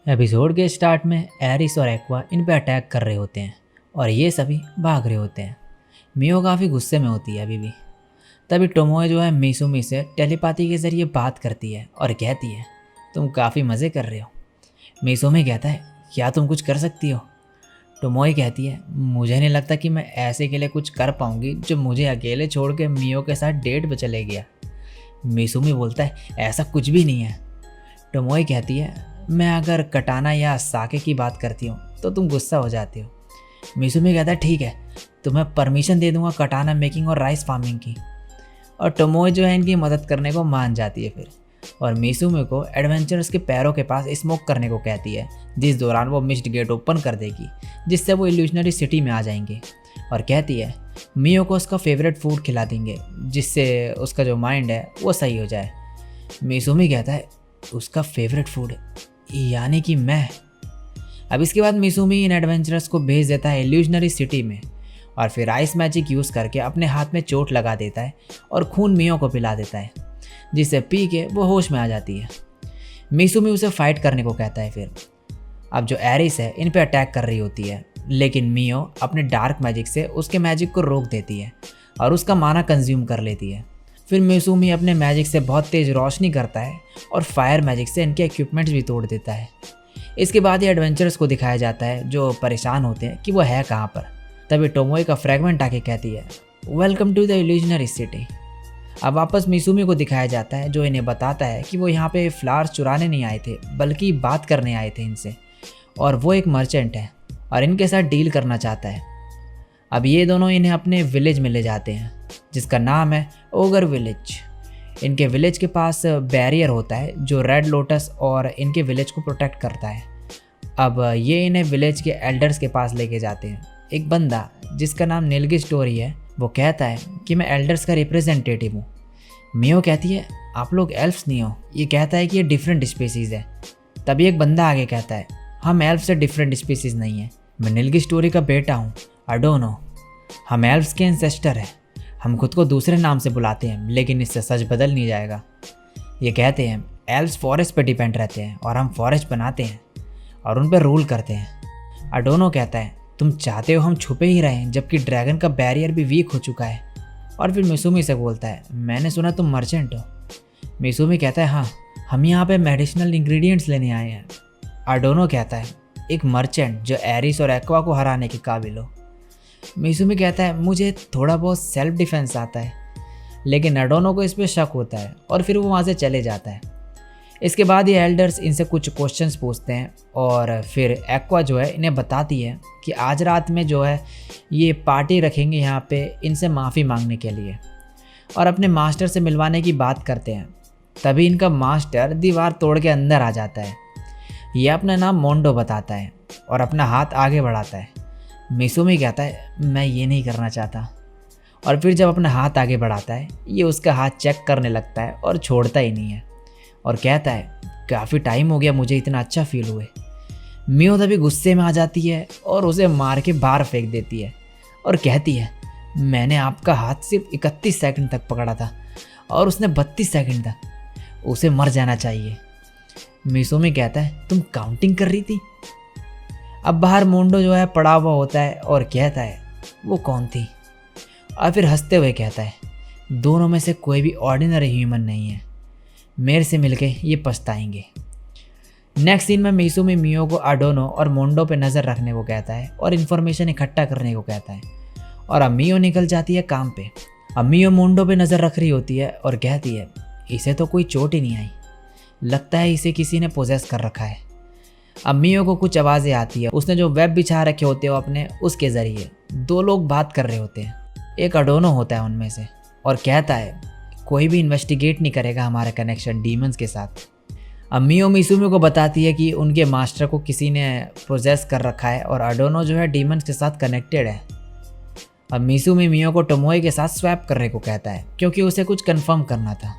Episode के start में Eris और एक्वा इन पे अटैक कर रहे होते हैं और ये सभी भाग रहे होते हैं। मियो काफ़ी गुस्से में होती है अभी भी। तभी टोमोए जो है मिसुमी से टेलीपैथी के ज़रिए बात करती है और कहती है तुम काफ़ी मज़े कर रहे हो। मिसुमी कहता है क्या तुम कुछ कर सकती हो। टोमोए कहती है मुझे नहीं लगता कि मैं ऐसे के लिए कुछ कर पाऊँगी जो मुझे अकेले छोड़ के मियो के साथ डेट पे चले गया। मिसुमी बोलता है ऐसा कुछ भी नहीं है। टोमोए कहती है मैं अगर कटाना या साके की बात करती हूँ तो तुम गुस्सा हो जाती हो। मिसुमी कहता है ठीक है तुम्हें परमिशन दे दूंगा कटाना मेकिंग और राइस फार्मिंग की। और टोमोए जो है इनकी मदद करने को मान जाती है फिर, और मिसुमी को एडवेंचरर्स के पैरों के पास स्मोक करने को कहती है, जिस दौरान वो मिस्ट गेट ओपन कर देगी जिससे वो इल्यूशनरी सिटी में आ जाएंगे। और कहती है मियो को उसका फेवरेट फूड खिला देंगे जिससे उसका जो माइंड है वो सही हो जाए। मिसुमी कहता है उसका फेवरेट फूड यानी कि मैं। अब इसके बाद मिसुमी इन एडवेंचरर्स को भेज देता है इल्यूजनरी सिटी में और फिर आइस मैजिक यूज़ करके अपने हाथ में चोट लगा देता है और खून मियो को पिला देता है, जिसे पी के वो होश में आ जाती है। मिसुमी उसे फाइट करने को कहता है। फिर अब जो एरिस है इन पे अटैक कर रही होती है, लेकिन मियो अपने डार्क मैजिक से उसके मैजिक को रोक देती है और उसका माना कंज्यूम कर लेती है। फिर मिसुमी अपने मैजिक से बहुत तेज़ रोशनी करता है और फायर मैजिक से इनके इक्विपमेंट्स भी तोड़ देता है। इसके बाद ये एडवेंचरर्स को दिखाया जाता है जो परेशान होते हैं कि वो है कहाँ पर। तभी टोमोए का फ्रैगमेंट आके कहती है welcome to the illusionary city. अब वापस मिसुमी को दिखाया जाता है जो इन्हें बताता है कि वो यहाँ पे फ्लावर्स चुराने नहीं आए थे बल्कि बात करने आए थे इनसे, और वो एक मर्चेंट है और इनके साथ डील करना चाहता है। अब ये दोनों इन्हें अपने विलेज में ले जाते हैं जिसका नाम है ओगर विलेज। इनके विलेज के पास बैरियर होता है जो रेड लोटस और इनके विलेज को प्रोटेक्ट करता है। अब ये इन्हें विलेज के एल्डर्स के पास लेके जाते हैं। एक बंदा जिसका नाम नीलगी स्टोरी है वो कहता है कि मैं एल्डर्स का रिप्रेजेंटेटिव हूँ। मियो कहती है आप लोग एल्फ्स नहीं हो। ये कहता है कि ये डिफरेंट स्पीसीज़ है। तभी एक बंदा आगे कहता है हम एल्फ से डिफरेंट स्पीसीज़ नहीं है, मैं नीलगी स्टोरी का बेटा हूँ अडोनो। हम एल्फ्स के एंसेस्टर हैं। हम खुद को दूसरे नाम से बुलाते हैं लेकिन इससे सच बदल नहीं जाएगा। ये कहते हैं एल्फ्स फॉरेस्ट पर डिपेंड रहते हैं और हम फॉरेस्ट बनाते हैं और उन पर रूल करते हैं। अडोनो कहता है तुम चाहते हो हम छुपे ही रहें जबकि ड्रैगन का बैरियर भी वीक हो चुका है। और फिर मिसुमी से बोलता है मैंने सुना तुम मर्चेंट हो। मिसुमी कहता है हाँ हम यहाँ पे मेडिसिनल इंग्रेडिएंट्स लेने आए हैं। अडोनो कहता है एक मर्चेंट जो एरिस और एक्वा को हराने के काबिल हो। मिसुमी कहता है मुझे थोड़ा बहुत सेल्फ डिफेंस आता है, लेकिन अडोनो को इस पर शक होता है और फिर वो वहाँ से चले जाता है। इसके बाद ये एल्डर्स इनसे कुछ क्वेश्चंस पूछते हैं और फिर एक्वा जो है इन्हें बताती है कि आज रात में जो है ये पार्टी रखेंगे यहाँ पे इनसे माफ़ी मांगने के लिए और अपने मास्टर से मिलवाने की बात करते हैं। तभी इनका मास्टर दीवार तोड़ के अंदर आ जाता है। ये अपना नाम मोंडो बताता है और अपना हाथ आगे बढ़ाता है। मिसुमी कहता है मैं ये नहीं करना चाहता, और फिर जब अपना हाथ आगे बढ़ाता है ये उसका हाथ चेक करने लगता है और छोड़ता ही नहीं है और कहता है काफ़ी टाइम हो गया मुझे इतना अच्छा फील हुए। मियो तभी गुस्से में आ जाती है और उसे मार के बाहर फेंक देती है और कहती है मैंने आपका हाथ सिर्फ 31 सेकंड तक पकड़ा था और उसने 32 सेकंड तक, उसे मर जाना चाहिए। मिसुमी कहता है तुम काउंटिंग कर रही थी। अब बाहर मोंडो जो है पड़ा हुआ होता है और कहता है वो कौन थी, और फिर हंसते हुए कहता है दोनों में से कोई भी ऑर्डिनरी ह्यूमन नहीं है, मेरे से मिलके ये पछताएंगे। नेक्स्ट सीन में मिसुमी मियो को अडोनो और मोंडो पे नज़र रखने को कहता है और इन्फॉर्मेशन इकट्ठा करने को कहता है, और अब मियो निकल जाती है काम पे। अब मियो मोंडो पे नज़र रख रही होती है और कहती है इसे तो कोई चोट ही नहीं आई, लगता है इसे किसी ने पोजेस कर रखा है। अब मियो को कुछ आवाज़ें आती है। उसने जो वेब बिछा रखे होते हो अपने उसके ज़रिए दो लोग बात कर रहे होते हैं। एक अडोनो होता है उनमें से और कहता है कोई भी इन्वेस्टिगेट नहीं करेगा हमारा कनेक्शन डीमंस के साथ। अब मियो मिसुमी को बताती है कि उनके मास्टर को किसी ने प्रोजेस कर रखा है और अडोनो जो है डीमंस के साथ कनेक्टेड है। अब मिसुमी मियो को टोमोए के साथ स्वैप करने को कहता है क्योंकि उसे कुछ कंफर्म करना था।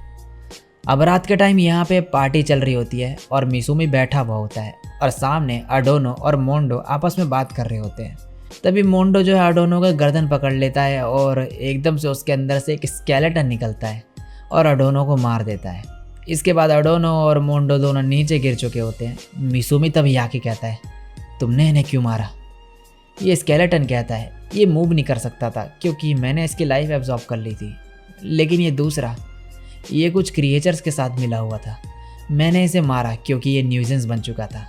अब रात के टाइम यहाँ पे पार्टी चल रही होती है और मिसुमी बैठा हुआ होता है और सामने अडोनो और मोंडो आपस में बात कर रहे होते हैं। तभी मोंडो जो है अडोनो का गर्दन पकड़ लेता है और एकदम से उसके अंदर से एक स्केलेटन निकलता है और अडोनो को मार देता है। इसके बाद अडोनो और मोंडो दोनों नीचे गिर चुके होते हैं। मिसुमी तभी आके कहता है, तुमने इन्हें क्यों मारा? ये स्केलेटन कहता है, ये मूव नहीं कर सकता था क्योंकि मैंने इसकी लाइफ एब्जॉर्ब कर ली थी, लेकिन ये दूसरा, ये कुछ क्रिएचर्स के साथ मिला हुआ था, मैंने इसे मारा क्योंकि ये न्यूजेंस बन चुका था।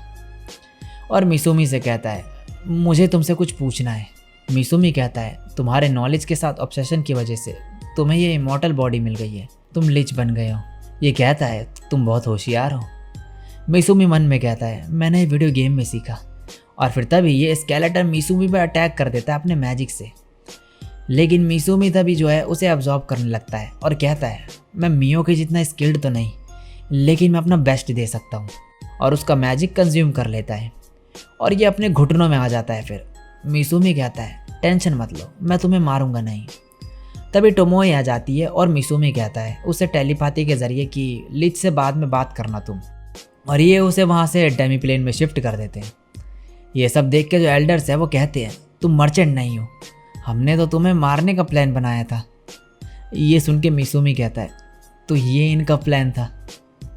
और मिसुमी से कहता है, मुझे तुमसे कुछ पूछना है। मिसुमी कहता है, तुम्हारे नॉलेज के साथ ऑब्सेशन की वजह से तुम्हें ये इमॉर्टल बॉडी मिल गई है, तुम लिच बन गए हो। ये कहता है, तुम बहुत होशियार हो। मिसुमी मन में कहता है, मैंने ये वीडियो गेम में सीखा। और फिर तभी ये स्केलेटन मिसुमी पर अटैक कर देता है अपने मैजिक से। लेकिन मिसुमी तभी जो है उसे अब्जॉर्ब करने लगता है और कहता है, मैं मियो के जितना स्किल्ड तो नहीं, लेकिन मैं अपना बेस्ट दे सकता हूँ। और उसका मैजिक कंज्यूम कर लेता है और ये अपने घुटनों में आ जाता है। फिर मिसुमी कहता है, टेंशन मत लो, मैं तुम्हें मारूंगा नहीं। तभी टोमोए आ जाती है और मिसुमी कहता है उसे टेलीपैथी के जरिए कि लिच से बाद में बात करना तुम। और ये उसे वहाँ से डेमी प्लेन में शिफ्ट कर देते हैं। ये सब देख के जो एल्डर्स है वो कहते हैं, तुम मर्चेंट नहीं हो, हमने तो तुम्हें मारने का प्लान बनाया था। ये सुन के मिसुमी कहता है, तो ये इनका प्लान था।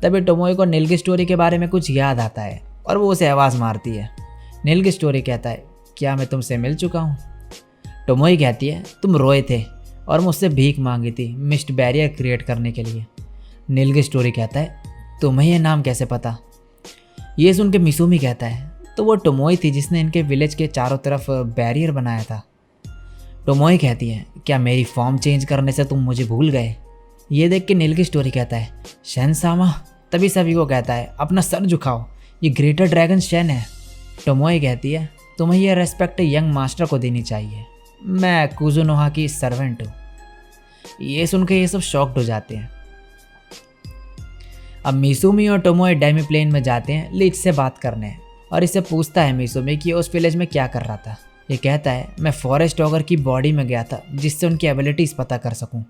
तभी टोमोए को नील की स्टोरी के बारे में कुछ याद आता है और वो उसे आवाज़ मारती है। नील की स्टोरी कहता है, क्या मैं तुमसे मिल चुका हूँ? टोमोए कहती है, तुम रोए थे और मुझसे भीख मांगी थी मिस्ट बैरियर क्रिएट करने के लिए। नील की स्टोरी कहता है, तुम्हें यह नाम कैसे पता? ये सुन के मिसुमी कहता है, तो वो टोमोए थी जिसने इनके विलेज के चारों तरफ बैरियर बनाया था। टोमोए कहती है, क्या मेरी फॉर्म चेंज करने से तुम मुझे भूल गए? ये देख के नील की स्टोरी कहता है, शेन-सामा। तभी सभी को कहता है, अपना सर झुकाओ, ये ग्रेटर ड्रैगन शेन है। टोमोए कहती है, तुम्हें यह रेस्पेक्ट यंग मास्टर को देनी चाहिए, मैं कुजुनोहा की सर्वेंट हूँ। ये सुन के ये सब शॉक्ड हो जाते हैं। अब मिसुमी और टोमोए डेमी प्लेन में जाते हैं लिच से बात करने और इससे पूछता है मिसुमी कि उस विलेज में क्या कर रहा था। ये कहता है, मैं फॉरेस्ट ऑगर की बॉडी में गया था जिससे उनकी एबिलिटीज़ पता कर सकूं।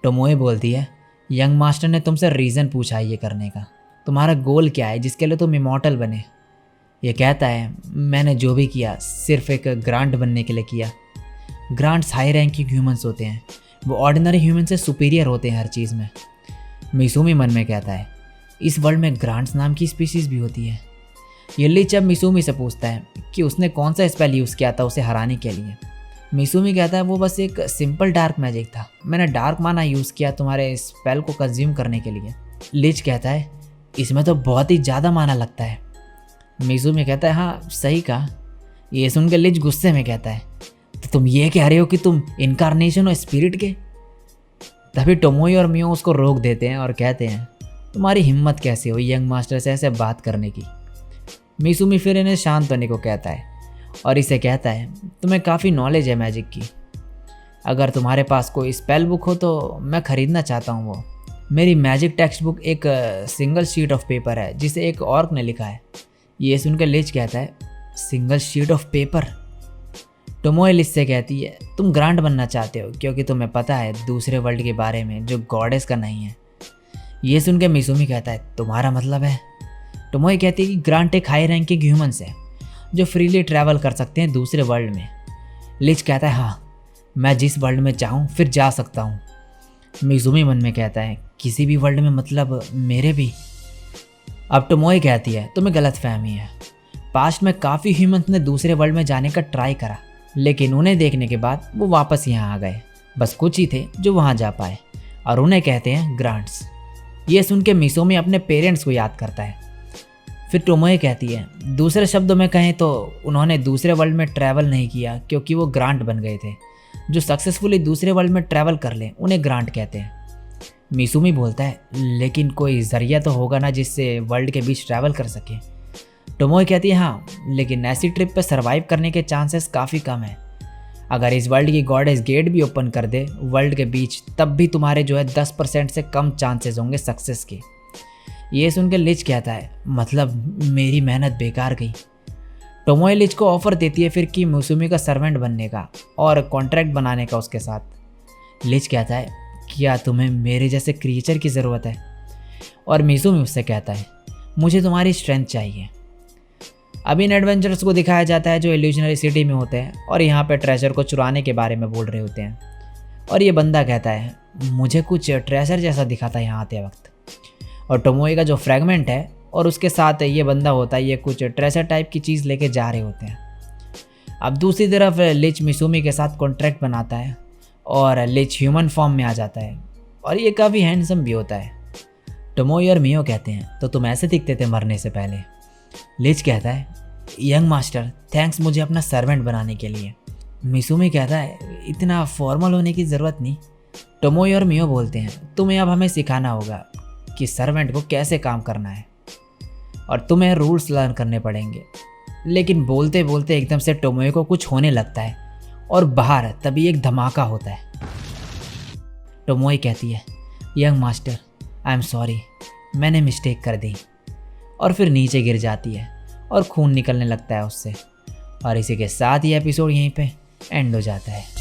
टोमोए बोलती है, यंग मास्टर ने तुमसे रीज़न पूछा है ये करने का, तुम्हारा गोल क्या है जिसके लिए तुम इमॉर्टल बने? ये कहता है, मैंने जो भी किया सिर्फ एक ग्रांट बनने के लिए किया। ग्रांट्स हाई रैंकिंग ह्यूमंस होते हैं, वो ऑर्डिनरी ह्यूमन से सुपीरियर होते हैं हर चीज़ में। मिसुमी मन में कहता है, इस वर्ल्ड में ग्रांट्स नाम की स्पीसीज़ भी होती है। ये लिच अब मिसुमी से पूछता है कि उसने कौन सा स्पेल यूज़ किया था उसे हराने के लिए। मिसुमी कहता है, वो बस एक सिंपल डार्क मैजिक था, मैंने डार्क माना यूज़ किया तुम्हारे स्पेल को कंज्यूम करने के लिए। लिच कहता है, इसमें तो बहुत ही ज़्यादा माना लगता है। मिसुमी कहता है, हाँ सही कहा। ये सुन के लिच गुस्से में कहता है, तो तुम ये कह रहे हो कि तुम इनकारनेशन हो स्पिरिट के? तभी टोमोए और मियो उसको रोक देते हैं और कहते हैं, तुम्हारी हिम्मत कैसे हुई यंग मास्टर से ऐसे बात करने की? मिसुमी फिर इन्हें शांत होने को कहता है और इसे कहता है, तुम्हें काफ़ी नॉलेज है मैजिक की, अगर तुम्हारे पास कोई स्पेल बुक हो तो मैं ख़रीदना चाहता हूँ। वो मेरी मैजिक टेक्स्ट बुक एक सिंगल शीट ऑफ पेपर है जिसे एक ऑर्क ने लिखा है। ये सुनकर लिच कहता है, single sheet of paper? Tomoe लिच से कहती है, तुम ग्रांट बनना चाहते हो क्योंकि तुम्हें पता है दूसरे वर्ल्ड के बारे में जो गॉडेस का नहीं है। ये सुन के मिसुमी कहता है, तुम्हारा मतलब है? टोमोए कहती है कि ग्रांट एक हाई रैंकिंग ह्यूमंस है जो फ्रीली ट्रैवल कर सकते हैं दूसरे वर्ल्ड में। लिच कहता है, हाँ मैं जिस वर्ल्ड में चाहूँ फिर जा सकता हूँ। मिसुमी मन में कहता है, किसी भी वर्ल्ड में मतलब मेरे भी? अब टोमोए कहती है, तुम्हें गलत फहमी है, पास्ट में काफ़ी ह्यूमंस ने दूसरे वर्ल्ड में जाने का ट्राई करा, लेकिन उन्हें देखने के बाद वो वापस यहाँ आ गए, बस कुछ ही थे जो वहाँ जा पाए और उन्हें कहते हैं ग्रांट्स। ये सुन के मिसुमी अपने पेरेंट्स को याद करता है। फिर टोमोए कहती है, दूसरे शब्दों में कहें तो उन्होंने दूसरे वर्ल्ड में ट्रैवल नहीं किया क्योंकि वो ग्रांट बन गए थे। जो सक्सेसफुली दूसरे वर्ल्ड में ट्रैवल कर लें उन्हें ग्रांट कहते हैं। मिसुमी बोलता है, लेकिन कोई जरिया तो होगा ना जिससे वर्ल्ड के बीच ट्रैवल कर सके। टोमोए कहती है, हाँ लेकिन ऐसी ट्रिप पर सर्वाइव करने के चांसेस काफ़ी कम है। अगर इस वर्ल्ड की गॉडेस गेट भी ओपन कर दे वर्ल्ड के बीच, तब भी तुम्हारे जो है 10% से कम चांसेस होंगे सक्सेस के। ये सुन के लिच कहता है, मतलब मेरी मेहनत बेकार गई। टोमोए लिच को ऑफर देती है फिर कि मिसुमी का सर्वेंट बनने का और कॉन्ट्रैक्ट बनाने का उसके साथ। लिच कहता है, क्या तुम्हें मेरे जैसे क्रिएचर की ज़रूरत है? और मिसुमी उससे कहता है मुझे तुम्हारी स्ट्रेंथ चाहिए। अब इन एडवेंचर्स को दिखाया जाता है जो इल्यूजनरी सिटी में होते हैं और यहाँ पे ट्रेजर को चुराने के बारे में बोल रहे होते हैं। और ये बंदा कहता है मुझे कुछ ट्रेजर जैसा दिखा था यहाँ आते वक्त। और टोमोए का जो फ्रैगमेंट है और उसके साथ ये बंदा होता है, ये कुछ ट्रेजर टाइप की चीज़ लेके जा रहे होते हैं। अब दूसरी तरफ लिच मिसुमी के साथ कॉन्ट्रैक्ट बनाता है और लिच ह्यूमन फॉर्म में आ जाता है और ये काफ़ी हैंडसम भी होता है। टोमोए और मियो कहते हैं तो तुम ऐसे दिखते थे मरने से पहले। लिच कहता है यंग मास्टर थैंक्स मुझे अपना सर्वेंट बनाने के लिए। मिसुमी कहता है इतना फॉर्मल होने की ज़रूरत नहीं। टोमोए और मियो बोलते हैं तुम्हें अब हमें सिखाना होगा कि सर्वेंट को कैसे काम करना है और तुम्हें रूल्स लर्न करने पड़ेंगे। लेकिन बोलते बोलते एकदम से टोमोए को कुछ होने लगता है और बाहर तभी एक धमाका होता है। टोमोए कहती है young master I am sorry, मैंने मिस्टेक कर दी, और फिर नीचे गिर जाती है और खून निकलने लगता है उससे। और इसी के साथ ये एपिसोड यहीं पे एंड हो जाता है।